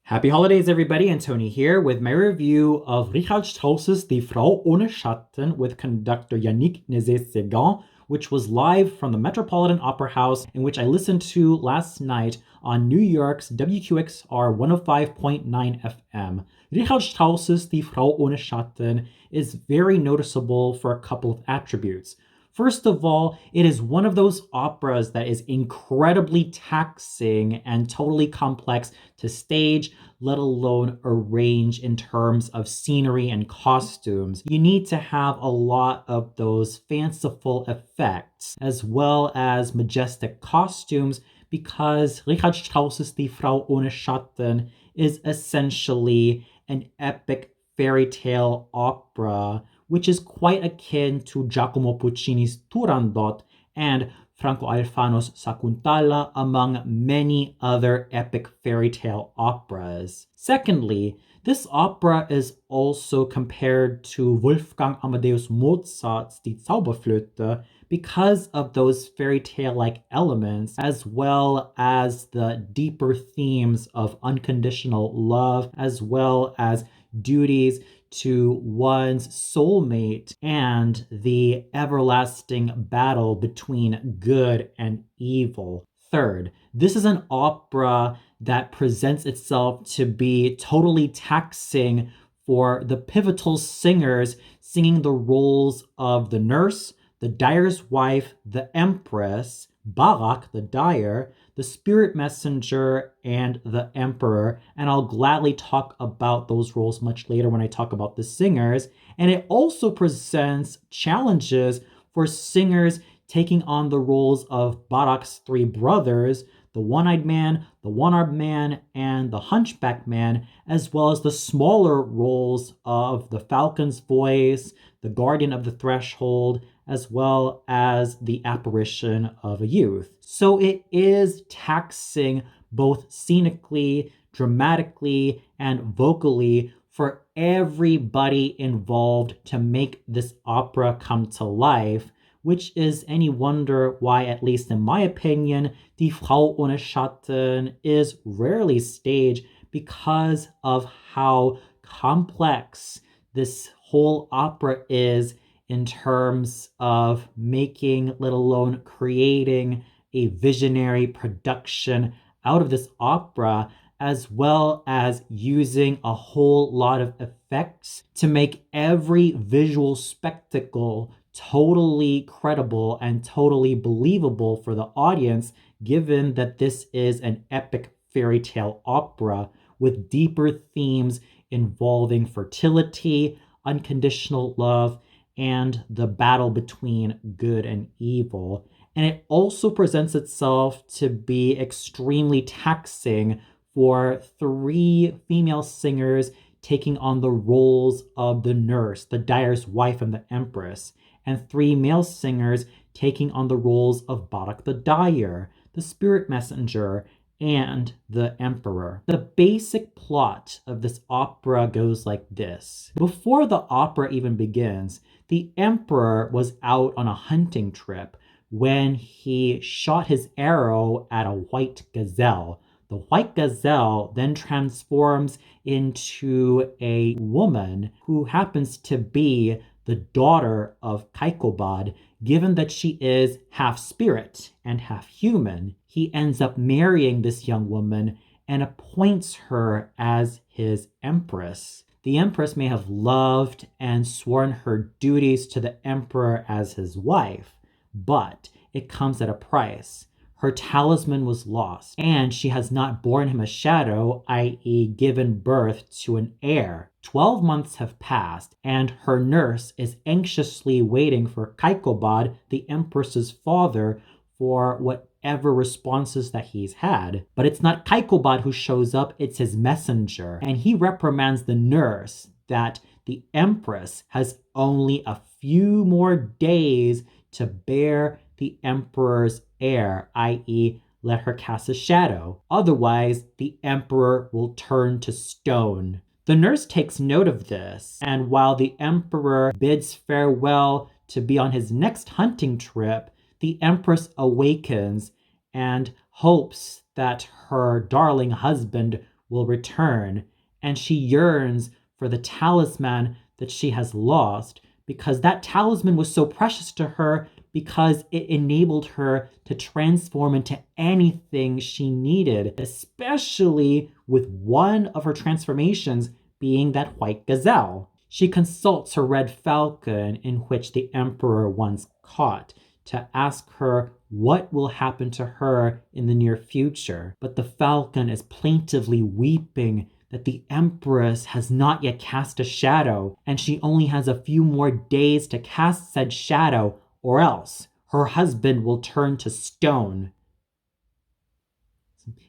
Happy holidays, everybody, and Tony here with my review of Richard Strauss's Die Frau Ohne Schatten with conductor Yannick Nezet-Seguin, which was live from the Metropolitan Opera House, in which I listened to last night on New York's WQXR 105.9 FM. Richard Strauss's Die Frau Ohne Schatten is very noticeable for a couple of attributes. First of all, it is one of those operas that is incredibly taxing and totally complex to stage, let alone arrange in terms of scenery and costumes. You need to have a lot of those fanciful effects as well as majestic costumes because Richard Strauss's Die Frau Ohne Schatten is essentially an epic fairy tale opera, which is quite akin to Giacomo Puccini's Turandot and Franco Alfano's Sakuntala, among many other epic fairy tale operas. Secondly, this opera is also compared to Wolfgang Amadeus Mozart's Die Zauberflöte because of those fairy tale-like elements, as well as the deeper themes of unconditional love, as well as duties to one's soulmate and the everlasting battle between good and evil. Third, this is an opera that presents itself to be totally taxing for the pivotal singers singing the roles of the nurse, the dyer's wife, the empress, Barak, the dyer, the spirit messenger, and the emperor. And I'll gladly talk about those roles much later when I talk about the singers. And it also presents challenges for singers taking on the roles of Barak's three brothers, the one-eyed man, the one-armed man, and the hunchback man, as well as the smaller roles of the falcon's voice, the guardian of the threshold, as well as the apparition of a youth. So it is taxing both scenically, dramatically, and vocally for everybody involved to make this opera come to life, which is any wonder why, at least in my opinion, Die Frau Ohne Schatten is rarely staged because of how complex this whole opera is in terms of making, let alone creating, a visionary production out of this opera, as well as using a whole lot of effects to make every visual spectacle totally credible and totally believable for the audience, given that this is an epic fairy tale opera with deeper themes involving fertility, unconditional love, and the battle between good and evil. And it also presents itself to be extremely taxing for three female singers taking on the roles of the nurse, the dyer's wife, and the empress, and three male singers taking on the roles of Barak the dyer, the spirit messenger, and the emperor. The basic plot of this opera goes like this. Before the opera even begins, the emperor was out on a hunting trip when he shot his arrow at a white gazelle. The white gazelle then transforms into a woman who happens to be the daughter of Kaikobad. Given that she is half spirit and half human, he ends up marrying this young woman and appoints her as his empress. The empress may have loved and sworn her duties to the emperor as his wife, but it comes at a price. Her talisman was lost, and she has not borne him a shadow, i.e. given birth to an heir. 12 months have passed, and her nurse is anxiously waiting for Kaikobad, the empress's father, for whatever responses that he's had. But it's not Kaikobad who shows up, it's his messenger. And he reprimands the nurse that the empress has only a few more days to bear the emperor's heir, i.e. let her cast a shadow. Otherwise, the emperor will turn to stone. The nurse takes note of this, and while the emperor bids farewell to be on his next hunting trip, the empress awakens and hopes that her darling husband will return, and she yearns for the talisman that she has lost, because that talisman was so precious to her because it enabled her to transform into anything she needed, especially with one of her transformations being that white gazelle. She consults her red falcon, in which the emperor once caught, to ask her what will happen to her in the near future. But the falcon is plaintively weeping that the empress has not yet cast a shadow, and she only has a few more days to cast said shadow, or else her husband will turn to stone.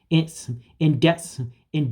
In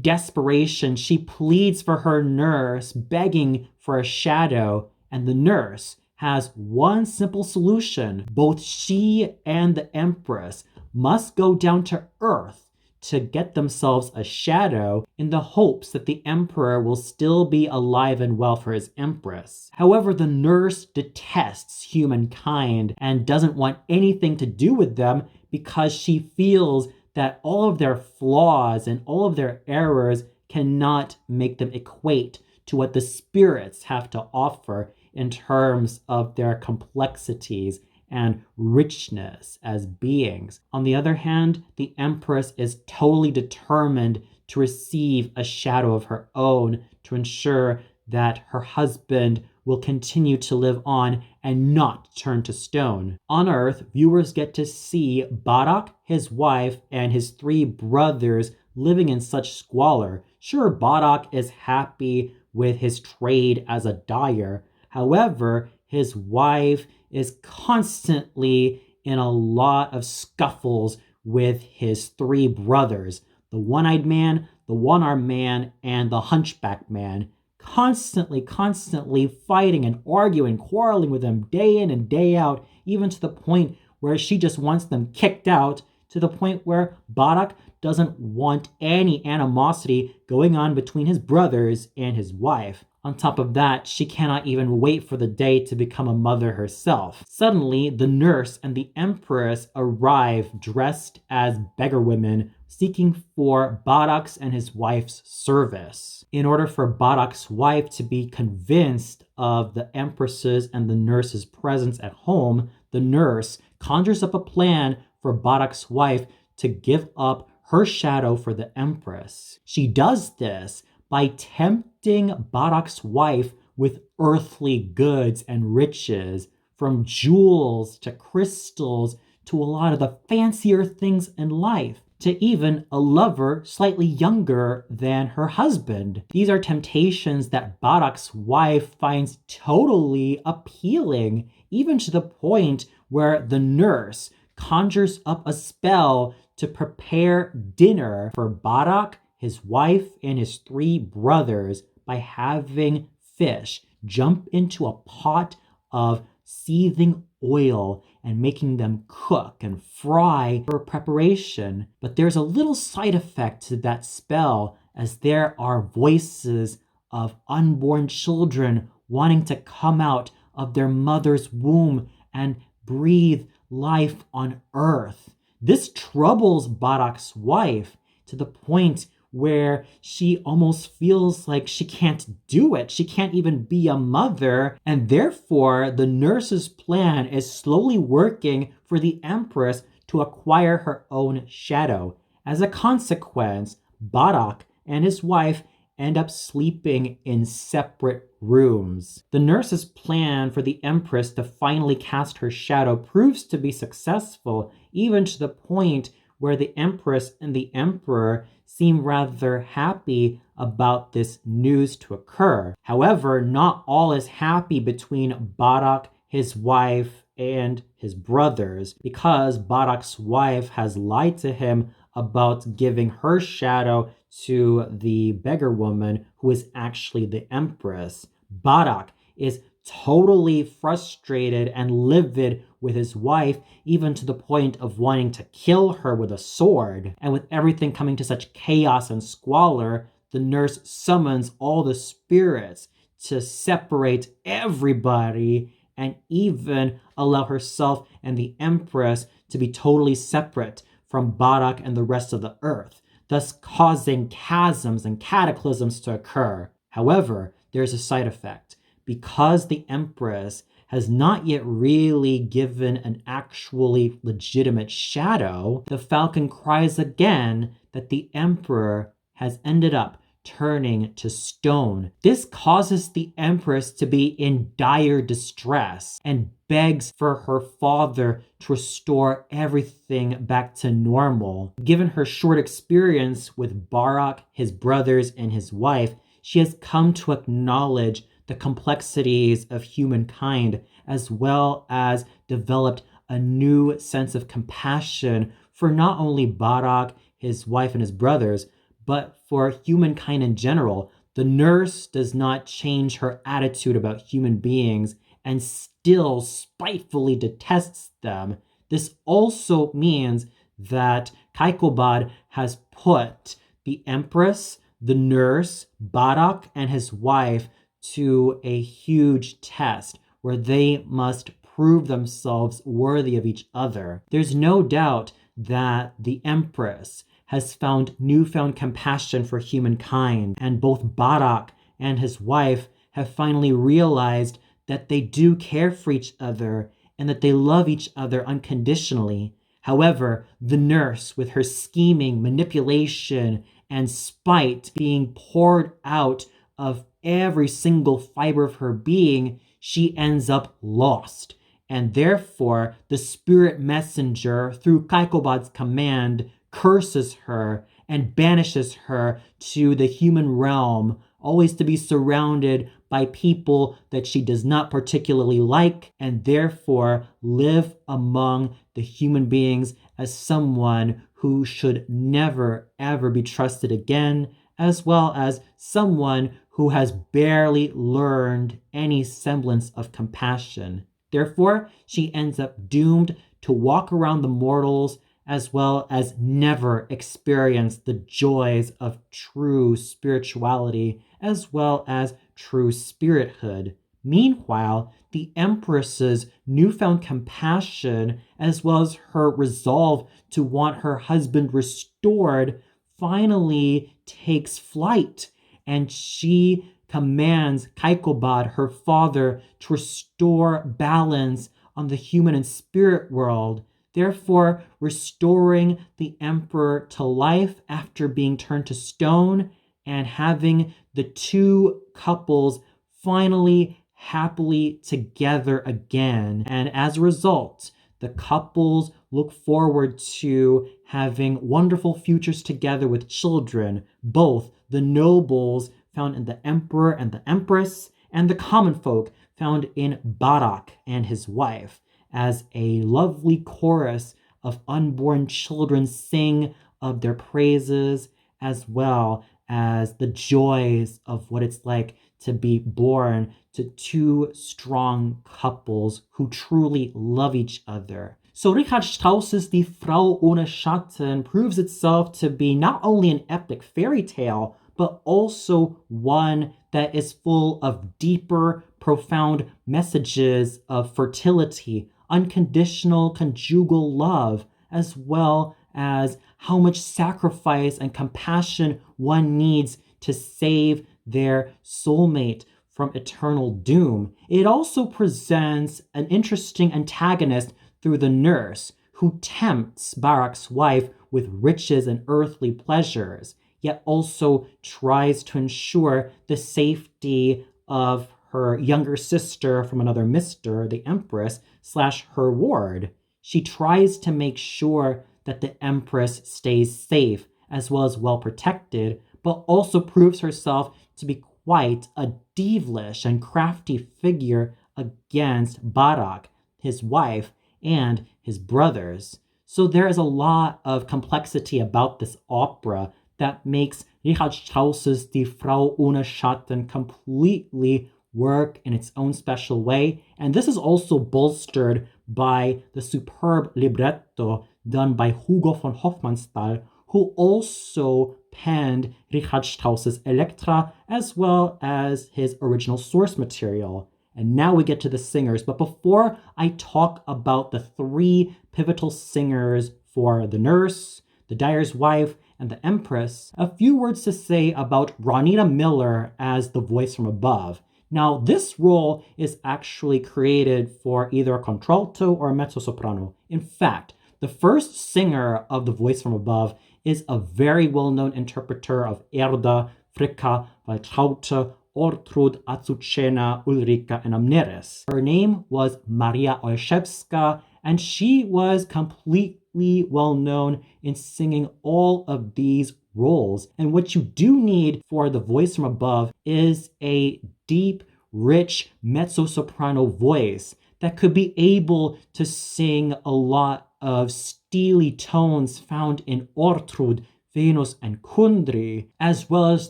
desperation, she pleads for her nurse, begging for a shadow, and the nurse has one simple solution. Both she and the empress must go down to earth to get themselves a shadow in the hopes that the emperor will still be alive and well for his empress. However, the nurse detests humankind and doesn't want anything to do with them because she feels that all of their flaws and all of their errors cannot make them equate to what the spirits have to offer in terms of their complexities and richness as beings. On the other hand, the empress is totally determined to receive a shadow of her own to ensure that her husband will continue to live on and not turn to stone. On Earth, viewers get to see Barak, his wife, and his 3 brothers living in such squalor. Sure, Barak is happy with his trade as a dyer. However, his wife is constantly in a lot of scuffles with his 3 brothers, the one-eyed man, the one-armed man, and the hunchback man, constantly fighting and arguing, quarreling with them day in and day out, even to the point where she just wants them kicked out, to the point where Barak doesn't want any animosity going on between his brothers and his wife. On top of that, she cannot even wait for the day to become a mother herself. Suddenly, the nurse and the empress arrive dressed as beggar women, seeking for Barak's and his wife's service. In order for Barak's wife to be convinced of the empress's and the nurse's presence at home, the nurse conjures up a plan for Barak's wife to give up her shadow for the empress. She does this by tempting Barak's wife with earthly goods and riches, from jewels to crystals to a lot of the fancier things in life, to even a lover slightly younger than her husband. These are temptations that Barak's wife finds totally appealing, even to the point where the nurse conjures up a spell to prepare dinner for Barak, his wife, and his 3 brothers by having fish jump into a pot of seething oil and making them cook and fry for preparation. But there's a little side effect to that spell, as there are voices of unborn children wanting to come out of their mother's womb and breathe life on earth. This troubles Barak's wife to the point where she almost feels like she can't do it. She can't even be a mother, and therefore the nurse's plan is slowly working for the empress to acquire her own shadow. As a consequence, Barak and his wife end up sleeping in separate rooms. The nurse's plan for the empress to finally cast her shadow proves to be successful, even to the point where the empress and the emperor seem rather happy about this news to occur. However, not all is happy between Barak, his wife, and his brothers, because Barak's wife has lied to him about giving her shadow to the beggar woman, who is actually the empress. Barak is totally frustrated and livid with his wife, even to the point of wanting to kill her with a sword. And with everything coming to such chaos and squalor, the nurse summons all the spirits to separate everybody and even allow herself and the empress to be totally separate from Barak and the rest of the earth. thus causing chasms and cataclysms to occur. However, there's a side effect. Because the Empress has not yet really given an actually legitimate shadow, the Falcon cries again that the Emperor has ended up turning to stone. This causes the Empress to be in dire distress and begs for her father to restore everything back to normal. Given her short experience with Barak, his brothers, and his wife, she has come to acknowledge the complexities of humankind, as well as developed a new sense of compassion for not only Barak, his wife, and his brothers, but for humankind in general. The nurse does not change her attitude about human beings and still spitefully detests them. This also means that Kaikobad has put the Empress, the nurse, Barak, and his wife to a huge test where they must prove themselves worthy of each other. There's no doubt that the Empress has found newfound compassion for humankind, and both Barak and his wife have finally realized that they do care for each other and that they love each other unconditionally. However, the nurse, with her scheming, manipulation, and spite being poured out of every single fiber of her being, she ends up lost. And therefore, the spirit messenger, through Kaikobad's command, curses her and banishes her to the human realm, always to be surrounded by people that she does not particularly like, and therefore live among the human beings as someone who should never ever be trusted again, as well as someone who has barely learned any semblance of compassion. Therefore, she ends up doomed to walk around the mortals, as well as never experience the joys of true spirituality, as well as true spirithood. Meanwhile, the Empress's newfound compassion, as well as her resolve to want her husband restored, finally takes flight, and she commands Kaikobad, her father, to restore balance on the human and spirit world, therefore restoring the emperor to life after being turned to stone, and having the two couples finally happily together again. And as a result, the couples look forward to having wonderful futures together with children, both the nobles found in the emperor and the empress, and the common folk found in Barak and his wife, as a lovely chorus of unborn children sing of their praises, as well as the joys of what it's like to be born to two strong couples who truly love each other. So Richard Strauss's Die Frau Ohne Schatten proves itself to be not only an epic fairy tale, but also one that is full of deeper, profound messages of fertility, unconditional conjugal love, as well as how much sacrifice and compassion one needs to save their soulmate from eternal doom. It also presents an interesting antagonist through the nurse, who tempts Barak's wife with riches and earthly pleasures, yet also tries to ensure the safety of her younger sister from another mister, the Empress, / her ward. She tries to make sure that the Empress stays safe as well as well protected, but also proves herself to be quite a devilish and crafty figure against Barak, his wife, and his brothers. So there is a lot of complexity about this opera that makes Richard Strauss's Die Frau Ohne Schatten completely work in its own special way. And this is also bolstered by the superb libretto done by Hugo von Hofmannsthal, who also penned Richard Strauss's Elektra, as well as his original source material. And now we get to the singers. But before I talk about the three pivotal singers for the nurse, the dyer's wife, and the Empress, a few words to say about Ronita Miller as the voice from above. Now, this role is actually created for either a contralto or a mezzo-soprano. In fact, the first singer of the voice from above is a very well-known interpreter of Erda, Fricka, Waltraute, Ortrud, Azucena, Ulrika, and Amneris. Her name was Maria Olszewska, and she was completely well-known in singing all of these roles. And what you do need for the voice from above is a deep, rich mezzo-soprano voice that could be able to sing a lot of steely tones found in Ortrud, Venus, and Kundry, as well as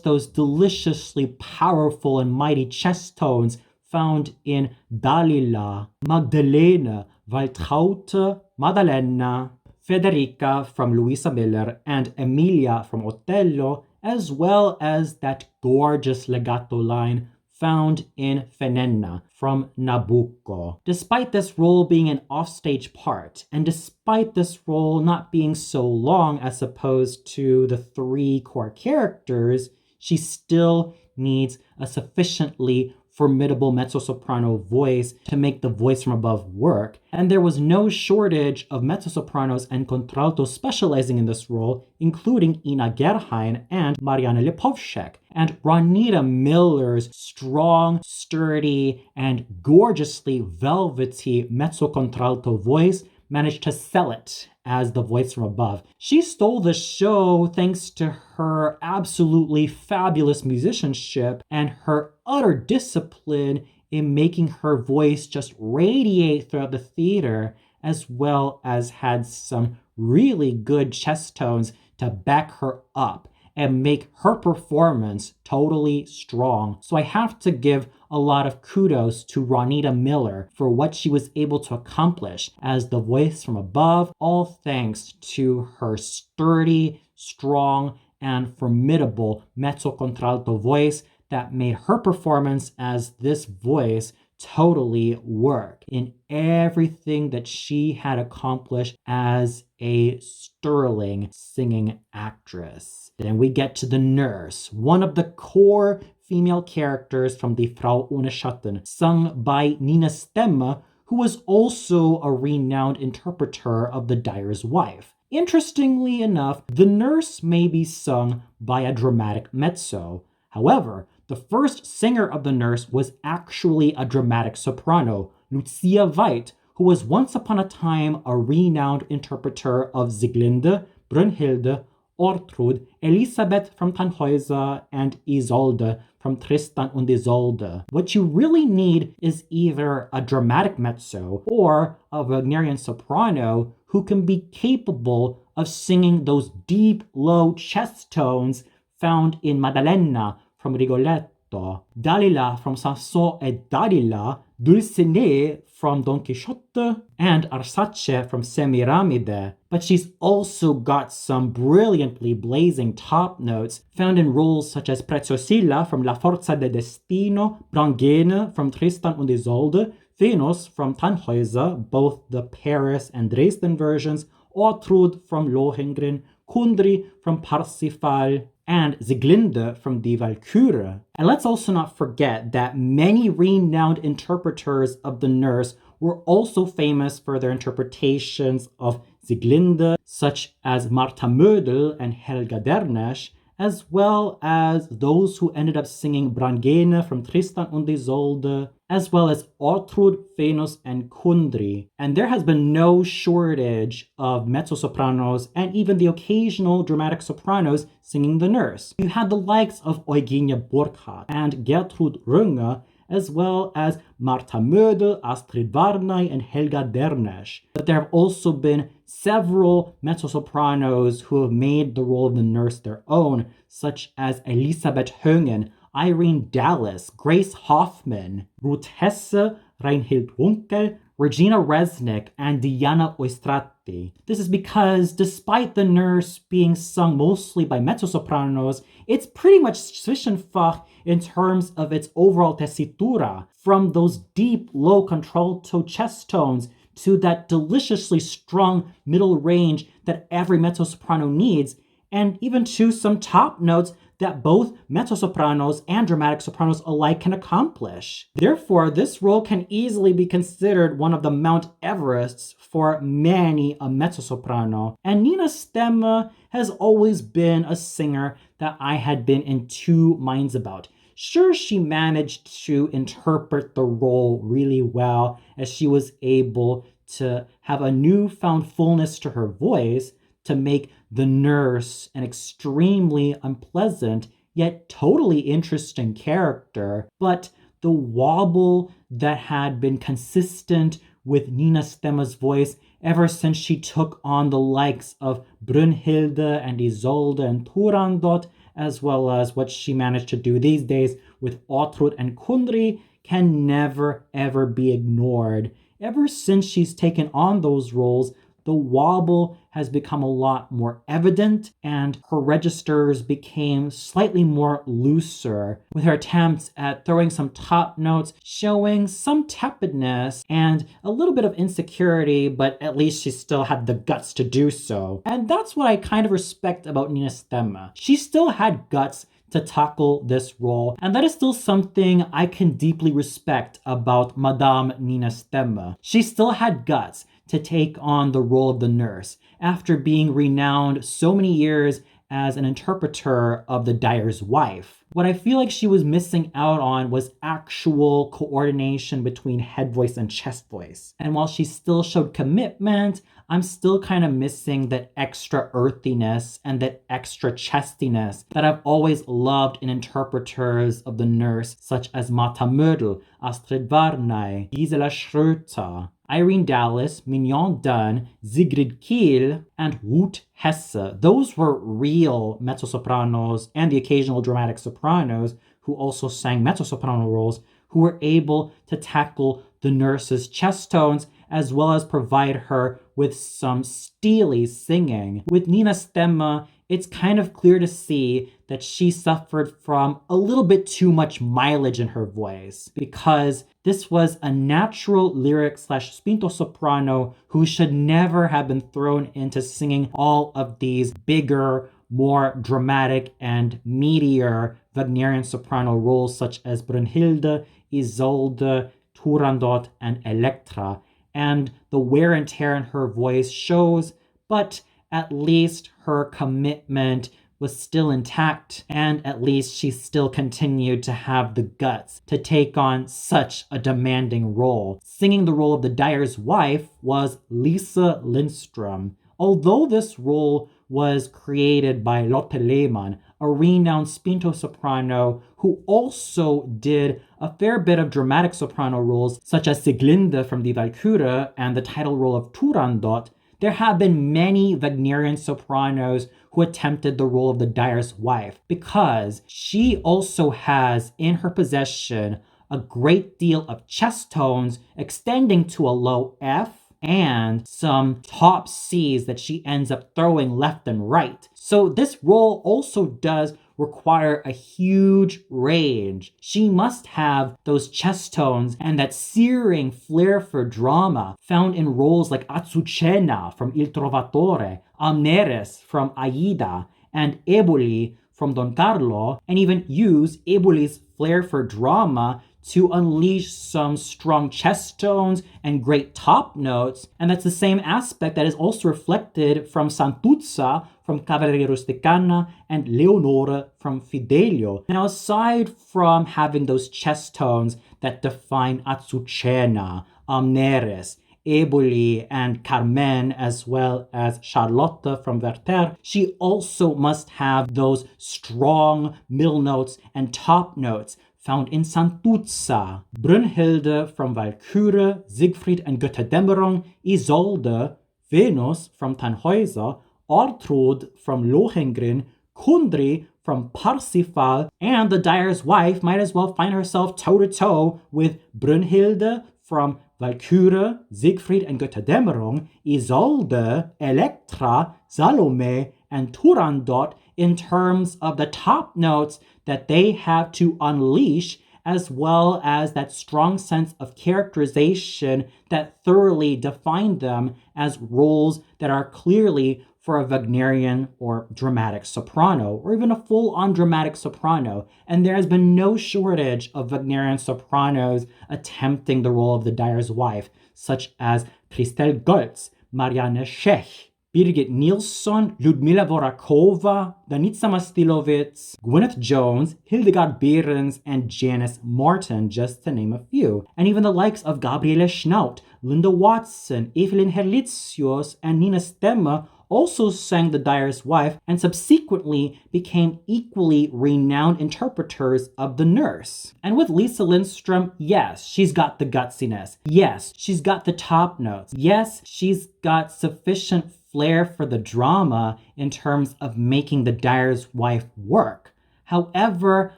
those deliciously powerful and mighty chest tones found in Dalila, Magdalena, Waltraute, Maddalena, Federica from Luisa Miller, and Emilia from Otello, as well as that gorgeous legato line found in Fenenna from Nabucco. Despite this role being an offstage part, and despite this role not being so long as opposed to the 3 core characters, she still needs a sufficiently formidable mezzo-soprano voice to make the voice from above work, and there was no shortage of mezzo-sopranos and contraltos specializing in this role, including Ina Gerheim and Marianne Lipovshek. And Ronita Miller's strong, sturdy, and gorgeously velvety mezzo-contralto voice managed to sell it as the voice from above. She stole the show thanks to her absolutely fabulous musicianship and her utter discipline in making her voice just radiate throughout the theater, as well as had some really good chest tones to back her up and make her performance totally strong. So I have to give a lot of kudos to Ronita Miller for what she was able to accomplish as the voice from above, all thanks to her sturdy, strong, and formidable mezzo-contralto voice that made her performance as this voice totally work in everything that she had accomplished as a sterling singing actress. Then we get to the nurse, one of the core female characters from Die Frau Ohne Schatten, sung by Nina Stemme, who was also a renowned interpreter of the dyer's wife. Interestingly enough, the nurse may be sung by a dramatic mezzo. However, the first singer of the nurse was actually a dramatic soprano, Lucia Veit, who was once upon a time a renowned interpreter of Sieglinde, Brünnhilde, Ortrud, Elisabeth from Tannhäuser, and Isolde from Tristan und Isolde. What you really need is either a dramatic mezzo or a Wagnerian soprano who can be capable of singing those deep, low chest tones found in Maddalena from Rigoletto, Dalila from Samson et Dalila, Dulcinea from Don Quixote, and Arsace from Semiramide. But she's also got some brilliantly blazing top notes found in roles such as Preziosilla from La Forza del Destino, Brangäne from Tristan und Isolde, Venus from Tannhäuser, both the Paris and Dresden versions, Ortrud from Lohengrin, Kundry from Parsifal, and Sieglinde from Die Walküre. And let's also not forget that many renowned interpreters of the nurse were also famous for their interpretations of Sieglinde, such as Martha Mödel and Helga Dernesch, as well as those who ended up singing Brangäne from Tristan und Isolde, as well as Ortrud, Venus, and Kundry. And there has been no shortage of mezzo-sopranos and even the occasional dramatic sopranos singing the nurse. You had the likes of Eugenia Burkhardt and Gertrud Runge, as well as Martha Mödel, Astrid Varnay, and Helga Dernesch. But there have also been several mezzo-sopranos who have made the role of the nurse their own, such as Elisabeth Hönghen, Irene Dallas, Grace Hoffman, Ruth Hesse, Reinhild Runkel, Regina Resnick, and Diana Oistratti. This is because despite the nurse being sung mostly by mezzo-sopranos, it's pretty much Zwischenfach in terms of its overall tessitura, from those deep, low contralto chest tones to that deliciously strong middle range that every mezzo-soprano needs, and even to some top notes that both mezzo-sopranos and dramatic sopranos alike can accomplish. Therefore, this role can easily be considered one of the Mount Everests for many a mezzo-soprano. And Nina Stemme has always been a singer that I had been in two minds about. Sure, she managed to interpret the role really well, as she was able to have a newfound fullness to her voice to make the nurse an extremely unpleasant yet totally interesting character. But the wobble that had been consistent with Nina Stemme's voice ever since she took on the likes of Brunhilde and Isolde and Turandot, as well as what she managed to do these days with Ortrud and Kundry, can never ever be ignored. Ever since she's taken on those roles, the wobble has become a lot more evident, and her registers became slightly more looser, with her attempts at throwing some top notes showing some tepidness and a little bit of insecurity, but at least she still had the guts to do so. And that's what I kind of respect about Nina Stemme. She still had guts to tackle this role, and that is still something I can deeply respect about Madame Nina Stemme. She still had guts to take on the role of the nurse after being renowned so many years as an interpreter of the dyer's wife. What I feel like she was missing out on was actual coordination between head voice and chest voice. And while she still showed commitment, I'm still kind of missing that extra earthiness and that extra chestiness that I've always loved in interpreters of the nurse, such as Mata Mödel, Astrid Varnay, Gisela Schröter, Irene Dallas, Mignon Dunn, Sigrid Kiel, and Ruth Hesse. Those were real mezzo-sopranos and the occasional dramatic sopranos who also sang mezzo-soprano roles, who were able to tackle the nurse's chest tones as well as provide her with some steely singing. With Nina Stemme, it's kind of clear to see that she suffered from a little bit too much mileage in her voice, because this was a natural lyric / spinto soprano who should never have been thrown into singing all of these bigger, more dramatic and meatier Wagnerian soprano roles such as Brunhilde, Isolde, Turandot, and Elektra. And the wear and tear in her voice shows, but at least her commitment was still intact, and at least she still continued to have the guts to take on such a demanding role. Singing the role of the dyer's wife was Lisa Lindström. Although this role was created by Lotte Lehmann, a renowned spinto soprano who also did a fair bit of dramatic soprano roles such as Sieglinde from Die Walküre and the title role of Turandot, there have been many Wagnerian sopranos who attempted the role of the dyer's wife, because she also has in her possession a great deal of chest tones extending to a low F and some top C's that she ends up throwing left and right. So this role also does require a huge range. She must have those chest tones and that searing flair for drama found in roles like Azucena from Il Trovatore, Amneris from Aida, and Eboli from Don Carlo, and even use Eboli's flair for drama to unleash some strong chest tones and great top notes. And that's the same aspect that is also reflected from Santuzza from Cavalleria Rusticana and Leonore from Fidelio. Now, aside from having those chest tones that define Azucena, Amneris, Eboli, and Carmen, as well as Charlotte from Werther, she also must have those strong middle notes and top notes found in Santuzza, Brunhilde from Walküre, Siegfried and Götterdämmerung, Isolde, Venus from Tannhäuser, Ortrud from Lohengrin, Kundry from Parsifal, and the dyer's wife might as well find herself toe-to-toe with Brunhilde from Walküre, Siegfried and Götterdämmerung, Isolde, Elektra, Salome, and Turandot in terms of the top notes that they have to unleash as well as that strong sense of characterization that thoroughly defined them as roles that are clearly for a Wagnerian or dramatic soprano, or even a full-on dramatic soprano. And there has been no shortage of Wagnerian sopranos attempting the role of the dyer's wife, such as Christel Goltz, Marianne Schech, Birgit Nilsson, Ludmila Vorakova, Danica Mastilovitz, Gwyneth Jones, Hildegard Behrens, and Janice Martin, just to name a few. And even the likes of Gabriele Schnaut, Linda Watson, Evelyn Herlitzius, and Nina Stemme also sang the dyer's wife and subsequently became equally renowned interpreters of the nurse. And with Lisa Lindstrom, yes, she's got the gutsiness. Yes, she's got the top notes. Yes, she's got sufficient flair for the drama in terms of making the dyer's wife work. However,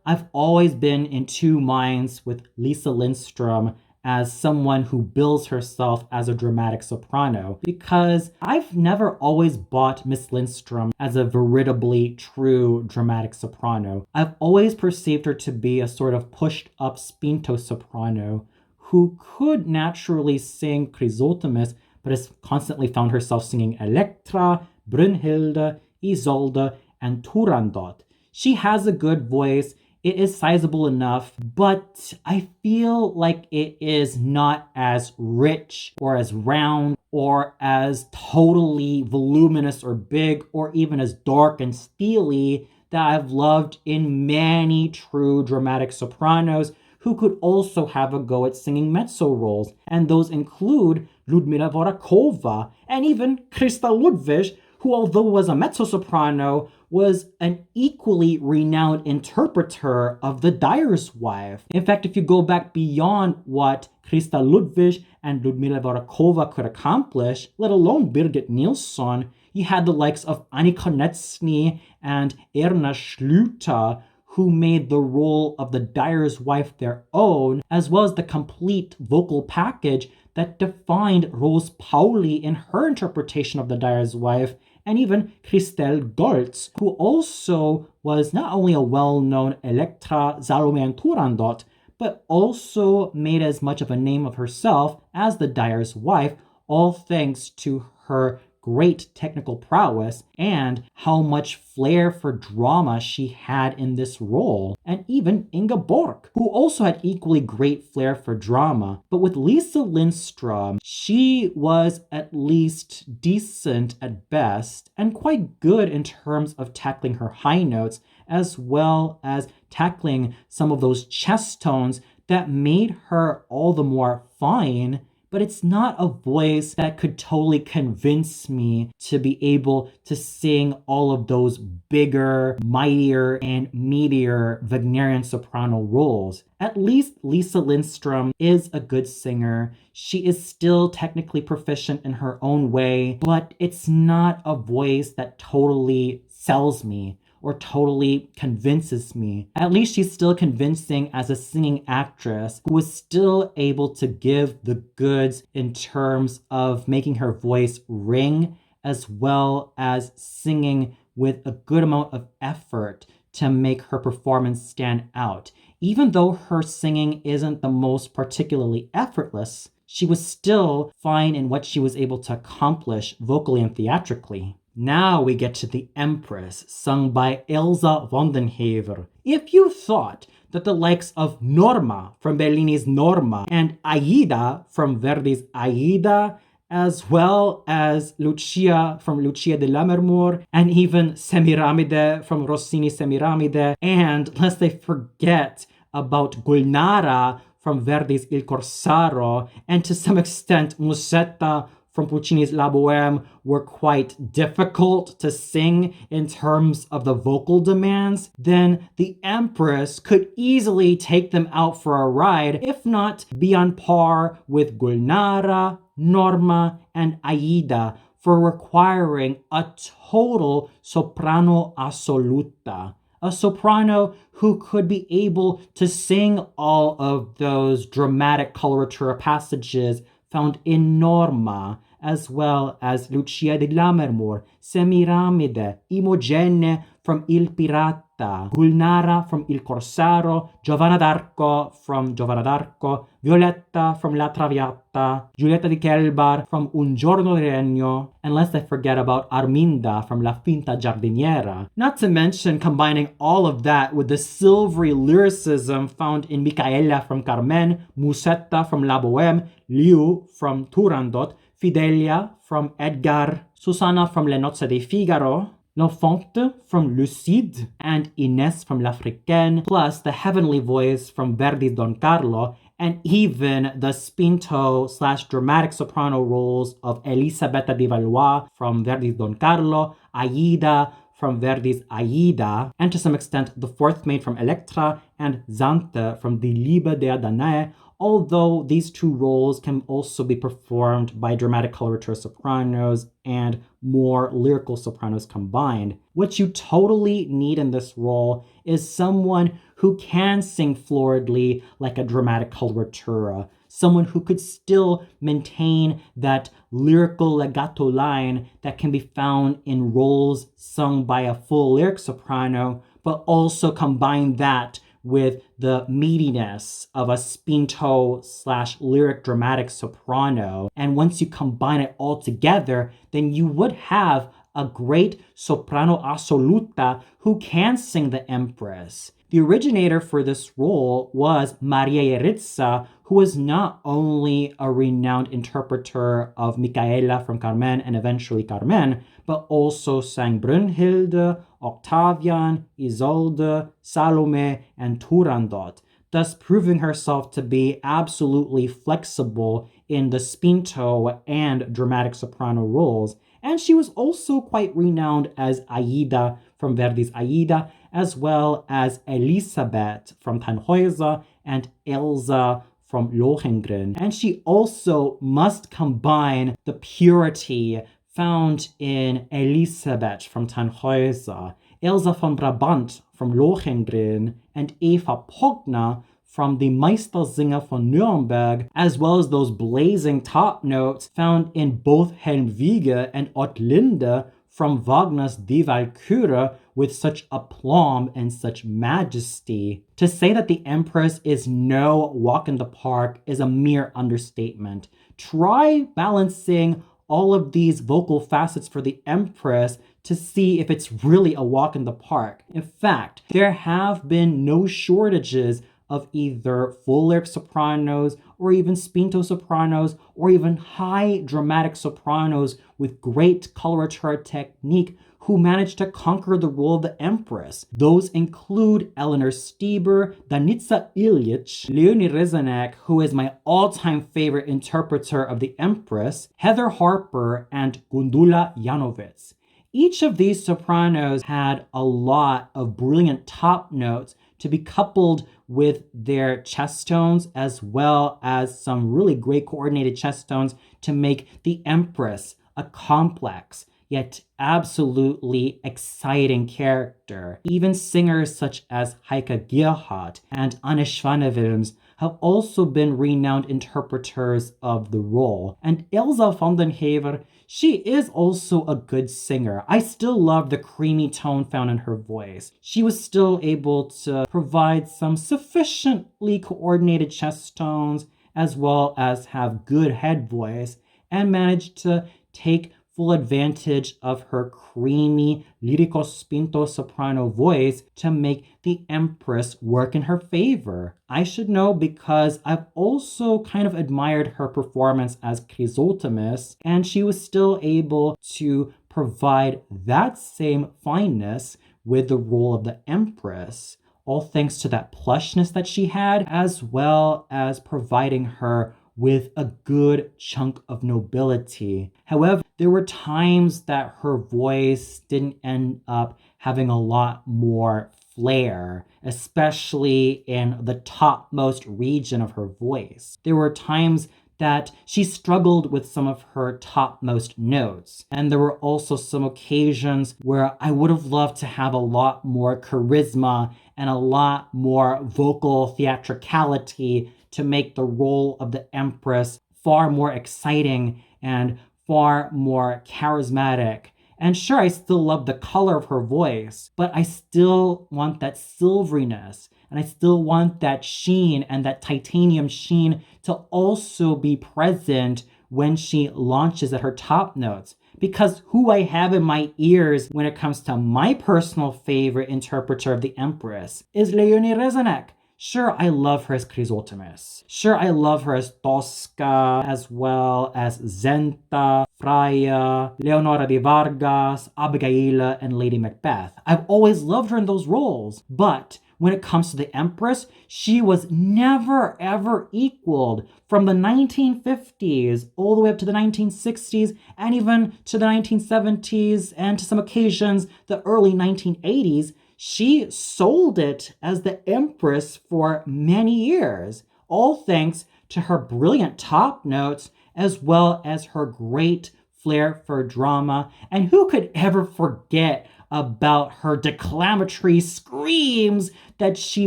I've always been in two minds with Lisa Lindstrom as someone who bills herself as a dramatic soprano, because I've never always bought Miss Lindstrom as a veritably true dramatic soprano. I've always perceived her to be a sort of pushed up spinto soprano who could naturally sing Chrysothemis, but has constantly found herself singing Elektra, Brünnhilde, Isolde, and Turandot. She has a good voice. It is sizable enough, but I feel like it is not as rich or as round or as totally voluminous or big or even as dark and steely that I've loved in many true dramatic sopranos who could also have a go at singing mezzo roles. And those include Ludmila Vorakova and even Christa Ludwig, who, although was a mezzo-soprano, was an equally renowned interpreter of the dyer's wife. In fact, if you go back beyond what Christa Ludwig and Ludmila Vorakova could accomplish, let alone Birgit Nilsson, you had the likes of Annie Konecny and Erna Schlüter, who made the role of the dyer's wife their own, as well as the complete vocal package that defined Rose Pauli in her interpretation of the dyer's wife, and even Christel Goltz, who also was not only a well-known Elektra, Salome, and Turandot, but also made as much of a name of herself as the dyer's wife, all thanks to her great technical prowess and how much flair for drama she had in this role. And even Inga Borg, who also had equally great flair for drama. But with Lisa Lindstrom, she was at least decent at best and quite good in terms of tackling her high notes, as well as tackling some of those chest tones that made her all the more fine. But it's not a voice that could totally convince me to be able to sing all of those bigger, mightier, and meatier Wagnerian soprano roles. At least Lisa Lindstrom is a good singer. She is still technically proficient in her own way, but it's not a voice that totally sells me or totally convinces me. At least she's still convincing as a singing actress who is still able to give the goods in terms of making her voice ring, as well as singing with a good amount of effort to make her performance stand out. Even though her singing isn't the most particularly effortless, she was still fine in what she was able to accomplish vocally and theatrically. Now we get to the Empress, sung by Elsa Vondenhever. If you thought that the likes of Norma from Bellini's Norma and Aida from Verdi's Aida, as well as Lucia from Lucia di Lammermoor, and even Semiramide from Rossini's Semiramide, and lest they forget about Gulnara from Verdi's Il Corsaro, and to some extent Musetta from Puccini's La Bohème, were quite difficult to sing in terms of the vocal demands, then the Empress could easily take them out for a ride, if not be on par with Gulnara, Norma, and Aida for requiring a total soprano assoluta. A soprano who could be able to sing all of those dramatic coloratura passages found in Norma, as well as Lucia di Lammermoor, Semiramide, Imogene from Il Pirata, Gulnara from Il Corsaro, Giovanna d'Arco from Giovanna d'Arco, Violetta from La Traviata, Giulietta di Kelbar from Un Giorno di Regno, and lest I forget about Arminda from La Finta Giardiniera. Not to mention combining all of that with the silvery lyricism found in Micaela from Carmen, Musetta from La Bohème, Liu from Turandot, Fidelia from Edgar, Susanna from Le Nozze di Figaro, L'Enfante from Lucide, and Ines from L'Africaine, plus the heavenly voice from Verdi's Don Carlo, and even the spinto/dramatic soprano roles of Elisabetta di Valois from Verdi's Don Carlo, Aida from Verdi's Aida, and to some extent the fourth maid from Electra, and Zante from Die Liebe der Danae, although these two roles can also be performed by dramatic coloratura sopranos and more lyrical sopranos combined. What you totally need in this role is someone who can sing floridly like a dramatic coloratura, someone who could still maintain that lyrical legato line that can be found in roles sung by a full lyric soprano, but also combine that with the meatiness of a spinto/lyric dramatic soprano. And once you combine it all together, then you would have a great soprano assoluta who can sing the Empress. The originator for this role was Maria Yeritza, who was not only a renowned interpreter of Micaela from Carmen and eventually Carmen, but also sang Brünnhilde, Octavian, Isolde, Salome, and Turandot, thus proving herself to be absolutely flexible in the spinto and dramatic soprano roles. And she was also quite renowned as Aida from Verdi's Aida, as well as Elisabeth from Tannhäuser and Elsa from Lohengrin. And she also must combine the purity found in Elisabeth from Tannhäuser, Elsa von Brabant from Lohengrin, and Eva Pogner from the Meistersinger von Nürnberg, as well as those blazing top notes found in both Helmwege and Ottlinde from Wagner's Die Walküre with such aplomb and such majesty. To say that the Empress is no walk in the park is a mere understatement. Try balancing all of these vocal facets for the Empress to see if it's really a walk in the park. In fact, there have been no shortages of either full lyric sopranos or even spinto sopranos or even high dramatic sopranos with great coloratura technique who managed to conquer the role of the Empress. Those include Eleanor Stieber, Danica Illich, Leonie Rezanek, who is my all-time favorite interpreter of the Empress, Heather Harper, and Gundula Janowitz. Each of these sopranos had a lot of brilliant top notes to be coupled with their chest tones, as well as some really great coordinated chest tones to make the Empress a complex yet absolutely exciting character. Even singers such as Heike Gerhardt and Anne Schwanewilms have also been renowned interpreters of the role. And Elsa van den Hever, she is also a good singer. I still love the creamy tone found in her voice. She was still able to provide some sufficiently coordinated chest tones as well as have good head voice and managed to take full advantage of her creamy lirico spinto soprano voice to make the Empress work in her favor. I should know because I've also kind of admired her performance as Chrysothemis, and she was still able to provide that same fineness with the role of the Empress, all thanks to that plushness that she had, as well as providing her with a good chunk of nobility. However, there were times that her voice didn't end up having a lot more flair, especially in the topmost region of her voice. There were times that she struggled with some of her topmost notes. And there were also some occasions where I would have loved to have a lot more charisma and a lot more vocal theatricality to make the role of the Empress far more exciting and far more charismatic And sure, I still love the color of her voice, but I still want that silveriness. And I still want that sheen and that titanium sheen to also be present when she launches at her top notes. Because who I have in my ears when it comes to my personal favorite interpreter of the Empress is Leonie Reznek. Sure, I love her as Chrysothemis. Sure, I love her as Tosca, as well as Zenta, Freya, Leonora de Vargas, Abigail, and Lady Macbeth. I've always loved her in those roles, but when it comes to the Empress, she was never ever equaled from the 1950s all the way up to the 1960s and even to the 1970s and to some occasions the early 1980s. She sold it as the Empress for many years, all thanks to her brilliant top notes as well as her great flair for drama. And who could ever forget about her declamatory screams that she